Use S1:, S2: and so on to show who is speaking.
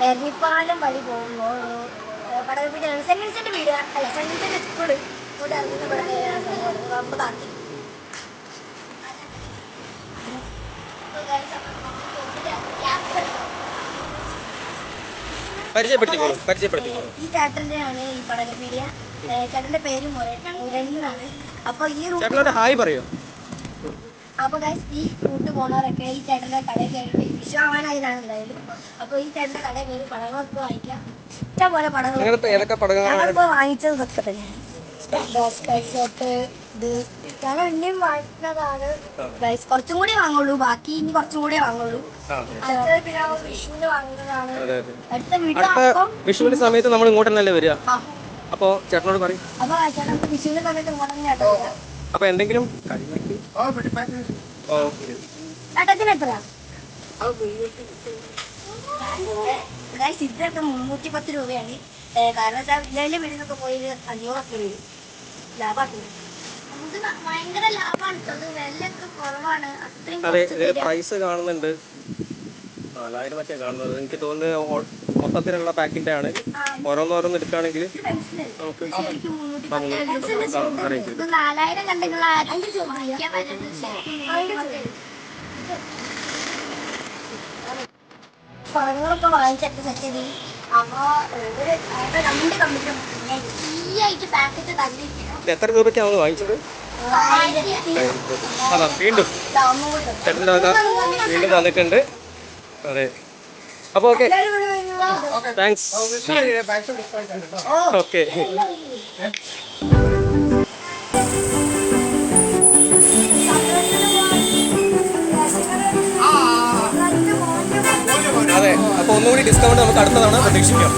S1: എരഞ്ഞിപ്പാലം വഴി പോകുമ്പോൾ പടകപ്പിന്റെ saint Vincent വീട് അല്ല സെന്റ് വിൻസെന്റ് സ്കൂള് ഇവിടെ ഇറങ്ങുന്ന ഈ ചേട്ടന്റെയാണ് ഈ പടകപ്പീഡിയ. ചേട്ടന്റെ പേര് മുരളിന്നാണ്. അപ്പൊ ഈ ഹായ് പറയോ. അപ്പൊ ഈ റൂട്ട് പോണവരൊക്കെ ഈ ചേട്ടന്റെ കടയിൽ കയറി വിശ്വാസമാനായതാണ് എന്തായാലും. അപ്പൊ ഈ ചേട്ടന്റെ കടയിൽ കയറി പടങ്ങളൊക്കെ വാങ്ങിക്കാം. ഇഷ്ടംപോലെ പടങ്ങൾ വാങ്ങിച്ചത് ഇതൊക്കെ തന്നെയാണ്. ഞങ്ങൾ ഇനിയും വാങ്ങിക്കുന്നതാണ്. കുറച്ചും കൂടി വാങ്ങുള്ളൂ, ബാക്കി ഇനി കുറച്ചും കൂടി വാങ്ങുള്ളൂ. വിഷുവിന് വാങ്ങുന്നതാണ്.
S2: വിഷുവിന്റെ സമയത്ത് നമ്മൾ ഇങ്ങോട്ട് തന്നെയല്ലേ വരിക. അപ്പൊ ചേട്ടനോട് പറയും.
S1: അപ്പൊ ചേട്ടൻ വിഷുവിന്റെ സമയത്ത് ഇങ്ങോട്ട് തന്നെയാട്ടോ.
S2: അപ്പൊ എന്തെങ്കിലും
S1: ചേട്ടത്തിന് എത്ര? ഇതൊക്കെ 310 രൂപയാണ്. കാരണം വെച്ചാൽ വിലയിലെ വീടിനൊക്കെ പോയി 500 വരും. ലാഭമാണ്. നമുക്ക് ഭയങ്കര ലാഭമാണ്. വിലയൊക്കെ കുറവാണ്.
S2: പ്രൈസ് കാണുന്നുണ്ട് 4000 ഒക്കെ കാണുന്നത്. എനിക്ക് തോന്നുന്നു മൊത്തത്തിലുള്ള പാക്കിന്റെ ആണ്. ഓരോന്നോരോന്ന് എടുക്കുകയാണെങ്കിൽ
S1: 4000 കണ്ടെങ്കിൽ പഴങ്ങളൊക്കെ വാങ്ങിച്ചിട്ട് സെറ്റ് ചെയ്ത് അപ്പൊ 2 കമ്പിക്കും ഫ്രീ ആയിട്ട് പാക്കറ്റ് തന്നെ.
S2: എത്ര രൂപയ്ക്കാണ് വാങ്ങിച്ചത്? അതാ വീണ്ടും വീണ്ടും തന്നിട്ടുണ്ട്. അതെ, അപ്പൊ ഓക്കെ, താങ്ക്സ്. ഓക്കെ, അതെ. അപ്പൊ ഒന്നുകൂടി ഡിസ്കൗണ്ട് നമുക്ക് അടുത്ത തവണ പ്രതീക്ഷിക്കാം.